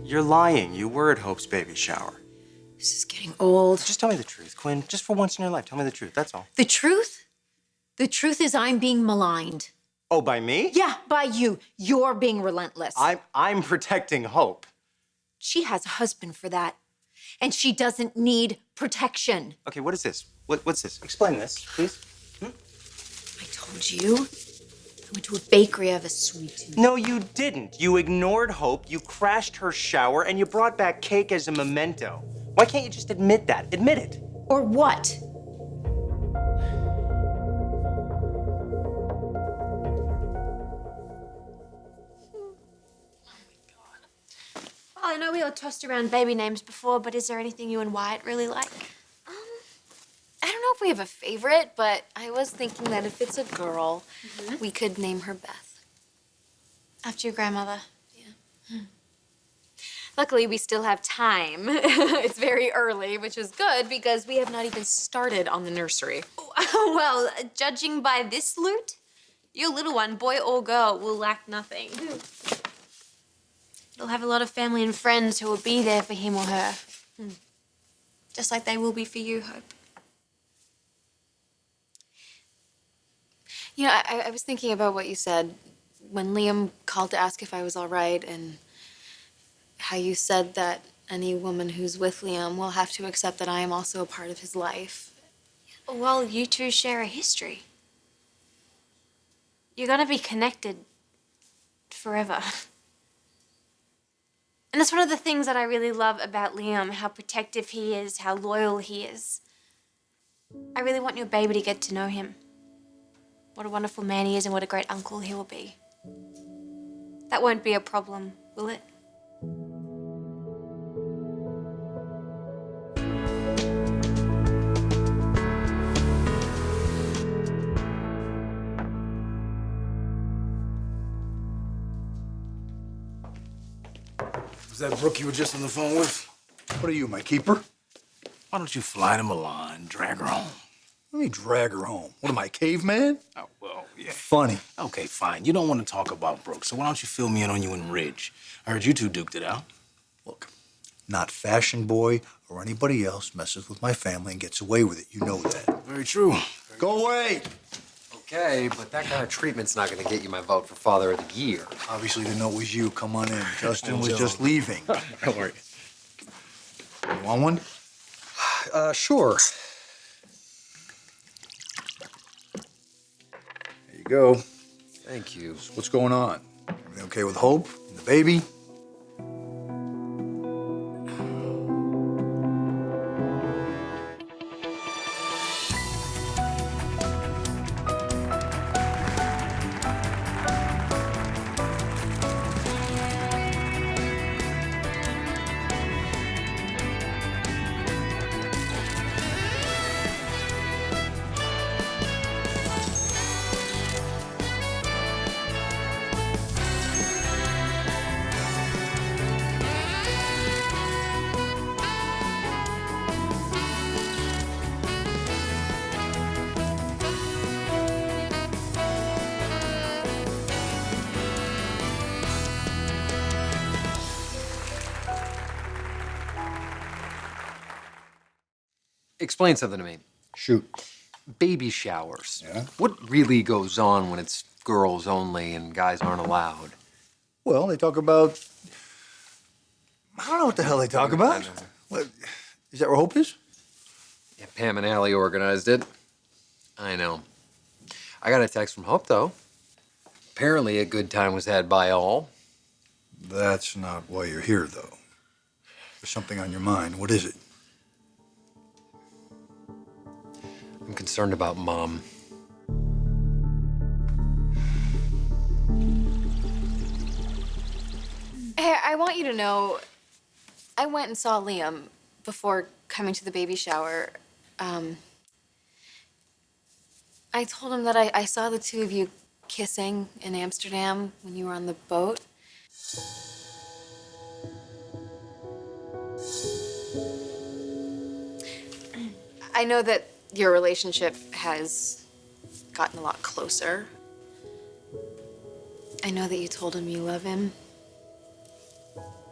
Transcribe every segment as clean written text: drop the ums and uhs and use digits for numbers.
You're lying. You were at Hope's baby shower. This is getting old. Just tell me the truth, Quinn. Just for once in your life, tell me the truth. That's all. The truth? The truth is I'm being maligned. Oh, by me? Yeah, by you. You're being relentless. I'm protecting Hope. She has a husband for that. And she doesn't need protection. Okay, what is this? What's this? Explain this, please. I told you. I went to a bakery. I have a sweet tooth. No, you didn't. You ignored Hope, you crashed her shower, and you brought back cake as a memento. Why can't you just admit that? Admit it. Or what? Well, I know we all tossed around baby names before, but is there anything you and Wyatt really like? I don't know if we have a favorite, but I was thinking that if it's a girl, we could name her Beth. After your grandmother. Yeah. Luckily, we still have time. It's very early, which is good because we have not even started on the nursery. Well, judging by this loot, your little one, boy or girl, will lack nothing. It'll have a lot of family and friends who will be there for him or her. Just like they will be for you, Hope. You know, I was thinking about what you said when Liam called to ask if I was all right, and how you said that any woman who's with Liam will have to accept that I am also a part of his life. Well, you two share a history. You're gonna be connected forever. And that's one of the things that I really love about Liam, how protective he is, how loyal he is. I really want your baby to get to know him. What a wonderful man he is and what a great uncle he will be. That won't be a problem, will it? Was that Brooke you were just on the phone with? What are you, my keeper? Why don't you fly to Milan, drag her home? Let me drag her home. What am I, caveman? Oh, well, yeah. Funny. Okay, fine. You don't want to talk about Brooke, so why don't you fill me in on you and Ridge? I heard you two duked it out. Look, not Fashion Boy or anybody else messes with my family and gets away with it. You know that. Very true. Go away! Okay, but that kind of treatment's not going to get you my vote for Father of the Year. Obviously didn't know it was you. Come on in. Justin was just leaving. Don't worry. You want one? Sure. There you go. Thank you. So what's going on? Everything okay with Hope and the baby? Explain something to me. Shoot. Baby showers. Yeah? What really goes on when it's girls only and guys aren't allowed? Well, they talk about... I don't know what the hell they talk about. What, is that where Hope is? Yeah, Pam and Allie organized it. I know. I got a text from Hope, though. Apparently a good time was had by all. That's not why you're here, though. There's something on your mind. What is it? I'm concerned about Mom. Hey, I want you to know, I went and saw Liam before coming to the baby shower. I told him that I saw the two of you kissing in Amsterdam when you were on the boat. I know that your relationship has gotten a lot closer. I know that you told him you love him.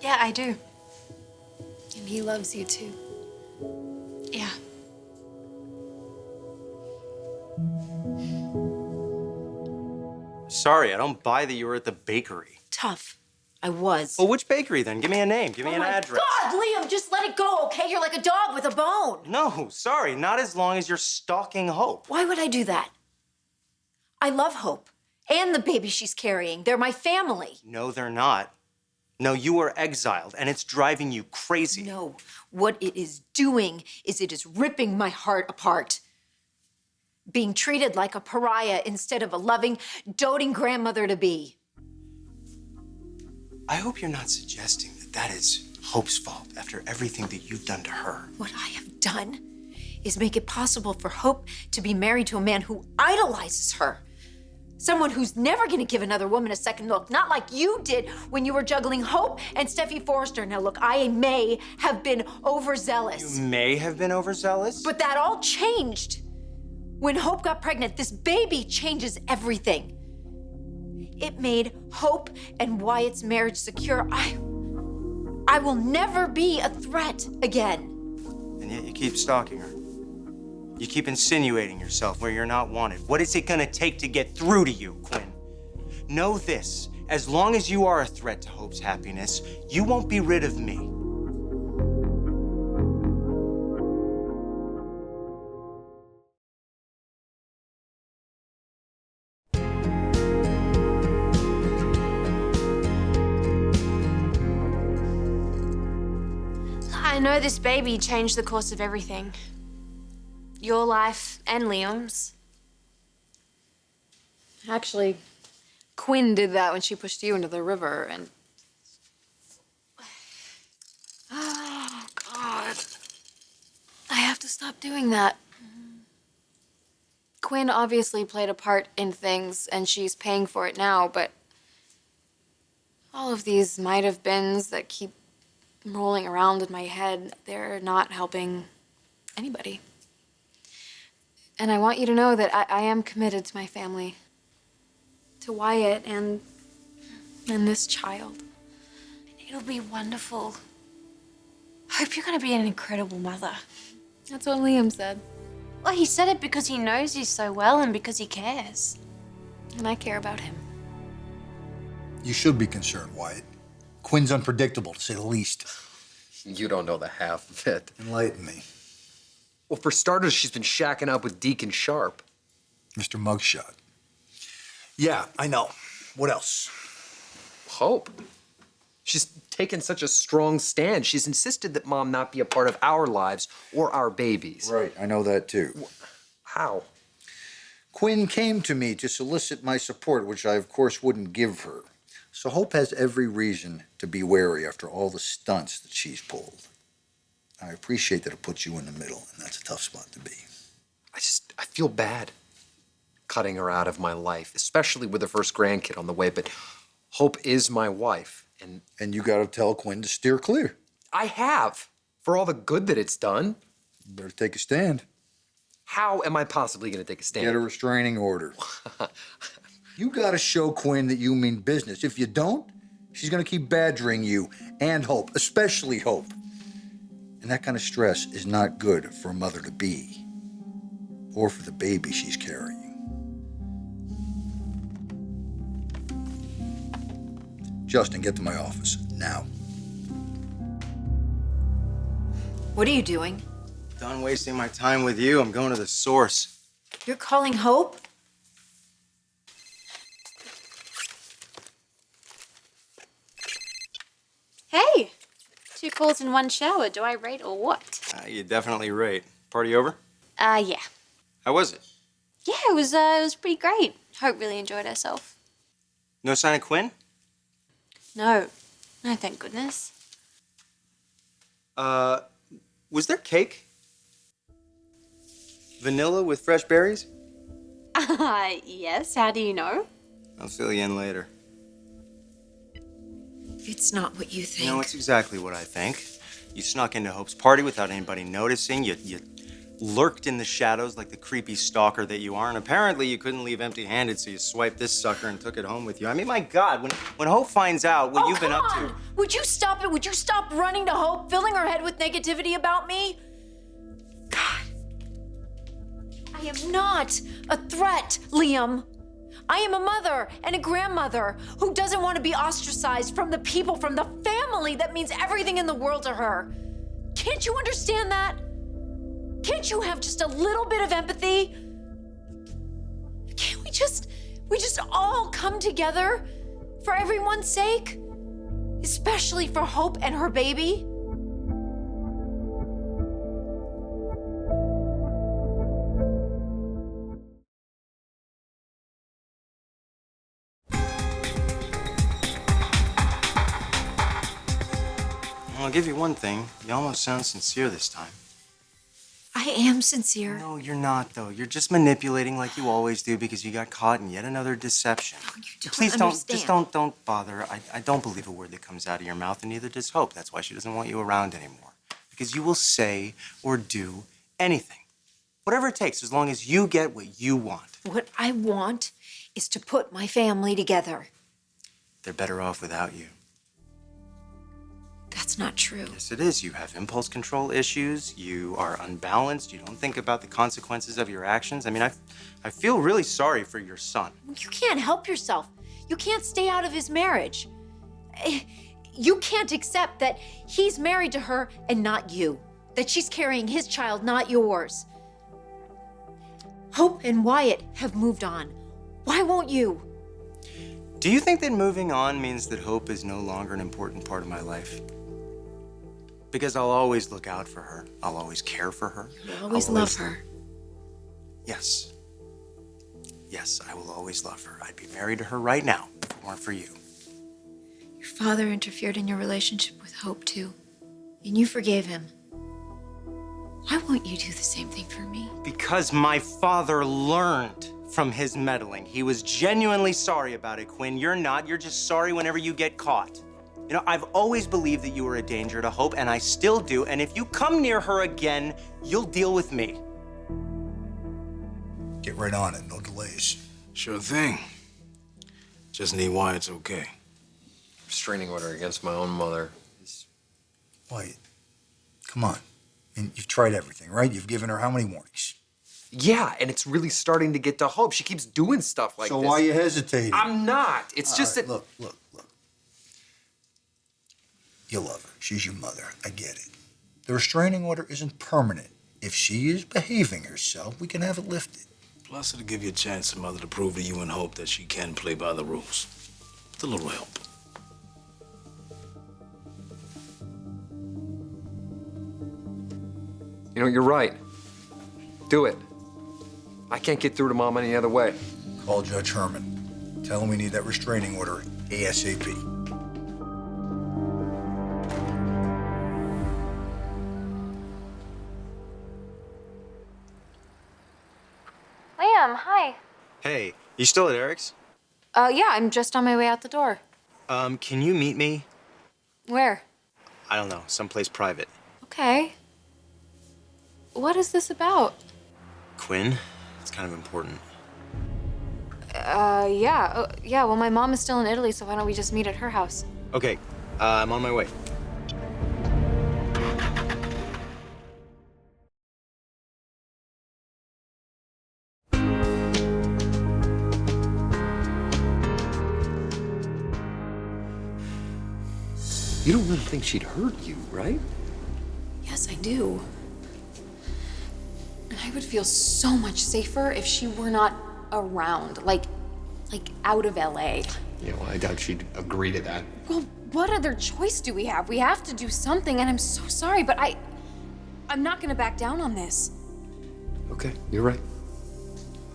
Yeah, I do. And he loves you too. Yeah. Sorry, I don't buy that you were at the bakery. Tough. I was. Well, which bakery then? Give me a name. Give me Oh an my address. God, Liam, just let it go, okay? You're like a dog with a bone. No, sorry, not as long as you're stalking Hope. Why would I do that? I love Hope and the baby she's carrying. They're my family. No, they're not. No, you are exiled, and it's driving you crazy. No, what it is doing is it is ripping my heart apart. Being treated like a pariah instead of a loving, doting grandmother to be. I hope you're not suggesting that that is Hope's fault after everything that you've done to her. What I have done is make it possible for Hope to be married to a man who idolizes her. Someone who's never gonna give another woman a second look, not like you did when you were juggling Hope and Steffi Forrester. Now look, I may have been overzealous. You may have been overzealous. But that all changed. When Hope got pregnant, this baby changes everything. It made Hope and Wyatt's marriage secure. I will never be a threat again. And yet you keep stalking her. You keep insinuating yourself where you're not wanted. What is it gonna take to get through to you, Quinn? Know this, as long as you are a threat to Hope's happiness, you won't be rid of me. I know this baby changed the course of everything. Your life and Liam's. Actually, Quinn did that when she pushed you into the river, and... Oh, God. I have to stop doing that. Quinn obviously played a part in things, and she's paying for it now, but all of these might-have-beens that keep rolling around in my head, they're not helping anybody. And I want you to know that I am committed to my family, to Wyatt and this child. It'll be wonderful. Hope you're gonna be an incredible mother. That's what Liam said. Well, he said it because he knows you so well and because he cares. And I care about him. You should be concerned, Wyatt. Quinn's unpredictable, to say the least. You don't know the half of it. Enlighten me. Well, for starters, she's been shacking up with Deacon Sharp. Mr. Mugshot. Yeah, I know. What else? Hope. She's taken such a strong stand. She's insisted that Mom not be a part of our lives or our babies. Right, I know that too. How? Quinn came to me to solicit my support, which I, of course, wouldn't give her. So Hope has every reason to be wary after all the stunts that she's pulled. I appreciate that it puts you in the middle, and that's a tough spot to be. I feel bad cutting her out of my life, especially with the first grandkid on the way, but Hope is my wife, And you gotta tell Quinn to steer clear. I have, for all the good that it's done. You better take a stand. How am I possibly gonna take a stand? Get a restraining order. You gotta show Quinn that you mean business. If you don't, she's gonna keep badgering you and Hope, especially Hope. And that kind of stress is not good for a mother-to-be or for the baby she's carrying. Justin, get to my office, now. What are you doing? Done wasting my time with you. I'm going to the source. You're calling Hope? Hey, 2 calls in 1 shower. Do I rate or what? You definitely rate. Party over? Yeah. How was it? Yeah, it was pretty great. Hope really enjoyed herself. No sign of Quinn? No, thank goodness. Was there cake? Vanilla with fresh berries? Yes, how do you know? I'll fill you in later. It's not what you think. No, it's exactly what I think. You snuck into Hope's party without anybody noticing. You lurked in the shadows like the creepy stalker that you are, and apparently you couldn't leave empty-handed, so you swiped this sucker and took it home with you. I mean, my God, when Hope finds out what you've been up to... Would you stop it? Would you stop running to Hope, filling her head with negativity about me? God. I am not a threat, Liam. I am a mother and a grandmother who doesn't want to be ostracized from the people, from the family that means everything in the world to her. Can't you understand that? Can't you have just a little bit of empathy? Can't we just all come together for everyone's sake? Especially for Hope and her baby? I'll give you one thing. You almost sound sincere this time. I am sincere. No, you're not, though. You're just manipulating like you always do because you got caught in yet another deception. Oh, you don't Please understand. don't bother. I don't believe a word that comes out of your mouth, and neither does Hope. That's why she doesn't want you around anymore. Because you will say or do anything. Whatever it takes, as long as you get what you want. What I want is to put my family together. They're better off without you. That's not true. Yes, it is. You have impulse control issues. You are unbalanced. You don't think about the consequences of your actions. I mean, I feel really sorry for your son. You can't help yourself. You can't stay out of his marriage. You can't accept that he's married to her and not you. That she's carrying his child, not yours. Hope and Wyatt have moved on. Why won't you? Do you think that moving on means that Hope is no longer an important part of my life? Because I'll always look out for her. I'll always care for her. You'll always love her. Yes. Yes, I will always love her. I'd be married to her right now if it weren't for you. Your father interfered in your relationship with Hope, too. And you forgave him. Why won't you do the same thing for me? Because my father learned from his meddling. He was genuinely sorry about it, Quinn. You're not. You're just sorry whenever you get caught. You know, I've always believed that you were a danger to Hope, and I still do. And if you come near her again, you'll deal with me. Get right on it, no delays. Sure thing. Just need Wyatt's okay. Restraining order against my own mother. Wyatt, come on. I mean, you've tried everything, right? You've given her how many warnings? Yeah, and it's really starting to get to Hope. She keeps doing stuff like this. So why are you hesitating? I'm not. It's All just right, that... Look. You love her. She's your mother. I get it. The restraining order isn't permanent. If she is behaving herself, we can have it lifted. Plus, it'll give you a chance, to mother, to prove to you and Hope that she can play by the rules. With a little help. You know, you're right. Do it. I can't get through to Mom any other way. Call Judge Herman. Tell him we need that restraining order ASAP. Liam, hi. Hey, you still at Eric's? Yeah, I'm just on my way out the door. Can you meet me? Where? I don't know, someplace private. Okay. What is this about? Quinn, it's kind of important. Yeah. Yeah, well, my mom is still in Italy, so why don't we just meet at her house? Okay, I'm on my way. You don't really think she'd hurt you, right? Yes, I do. And I would feel so much safer if she were not around, like out of LA. Yeah, well, I doubt she'd agree to that. Well, what other choice do we have? We have to do something, and I'm so sorry, but I'm not gonna back down on this. Okay, you're right.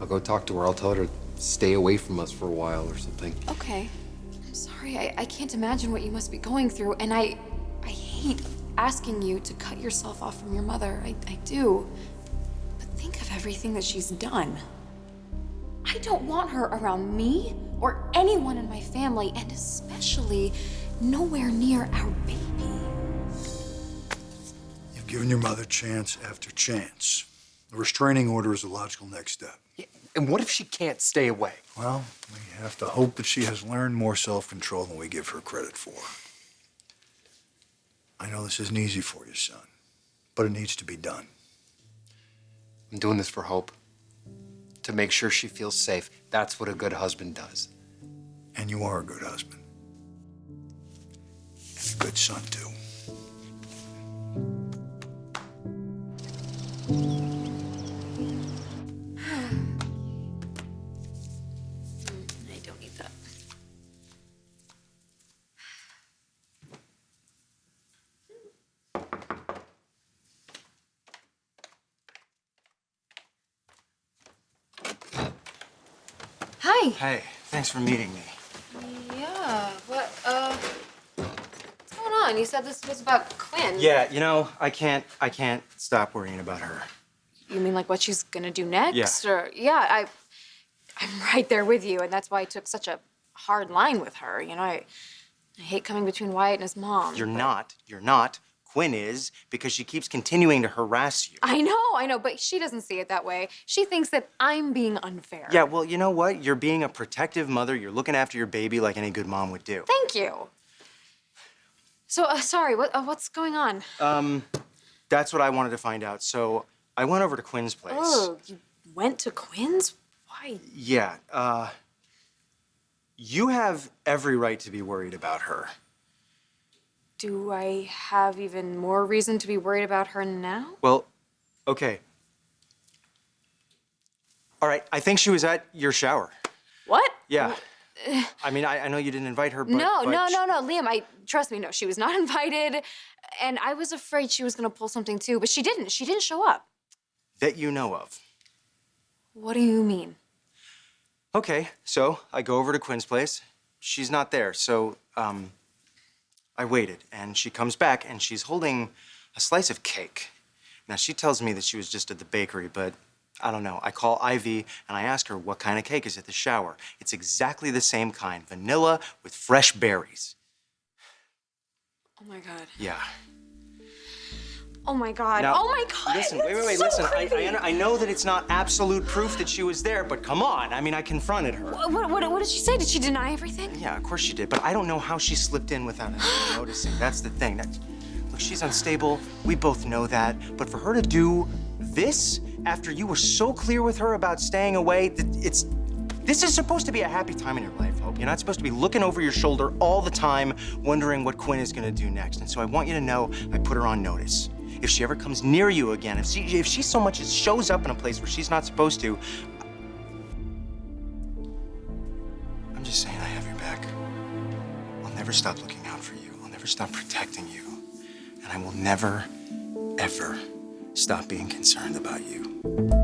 I'll go talk to her. I'll tell her to stay away from us for a while or something. Okay. I'm sorry, I can't imagine what you must be going through, and I hate asking you to cut yourself off from your mother. I do. But think of everything that she's done. I don't want her around me or anyone in my family, and especially nowhere near our baby. You've given your mother chance after chance. A restraining order is a logical next step. Yeah, and what if she can't stay away? Well, we have to hope that she has learned more self-control than we give her credit for. I know this isn't easy for you, son, but it needs to be done. I'm doing this for Hope. To make sure she feels safe. That's what a good husband does. And you are a good husband. And a good son, too. I don't need that. Hi. Hey, thanks for meeting me. Yeah, what's going on? You said this was about Quinn. Yeah, you know, I can't stop worrying about her. You mean like what she's gonna do next? Yeah. Or yeah, I'm right there with you, and that's why I took such a hard line with her. You know, I hate coming between Wyatt and his mom. You're but- not. Quinn is, because she keeps continuing to harass you. I know, but she doesn't see it that way. She thinks that I'm being unfair. Yeah, well, you know what? You're being a protective mother. You're looking after your baby like any good mom would do. Thank you. So, sorry, what's going on? That's what I wanted to find out. So I went over to Quinn's place. Oh, you went to Quinn's? Why? Yeah, you have every right to be worried about her. Do I have even more reason to be worried about her now? Well, okay. All right, I think she was at your shower. What? Yeah. I mean, I know you didn't invite her, but... No, but Liam, trust me, no, she was not invited, and I was afraid she was gonna pull something too, but she didn't show up. That you know of. What do you mean? Okay, so I go over to Quinn's place. She's not there, so, I waited, and she comes back, and she's holding a slice of cake. Now, she tells me that she was just at the bakery, but I don't know. I call Ivy, and I ask her what kind of cake is at the shower. It's exactly the same kind, vanilla with fresh berries. Oh my God. Yeah. Oh my God. Now, Oh my God. Listen, That's wait, so listen. creepy. I know that it's not absolute proof that she was there, but come on. I mean, I confronted her. What did she say? Did she deny everything? Yeah, of course she did, but I don't know how she slipped in without anyone noticing. That's the thing. Look, she's unstable. We both know that. But for her to do this after you were so clear with her about staying away, this is supposed to be a happy time in your life, Hope. You're not supposed to be looking over your shoulder all the time, wondering what Quinn is gonna do next. And so I want you to know I put her on notice. If she ever comes near you again, if she so much as shows up in a place where she's not supposed to, I'm just saying I have your back. I'll never stop looking out for you. I'll never stop protecting you. And I will never, ever stop being concerned about you.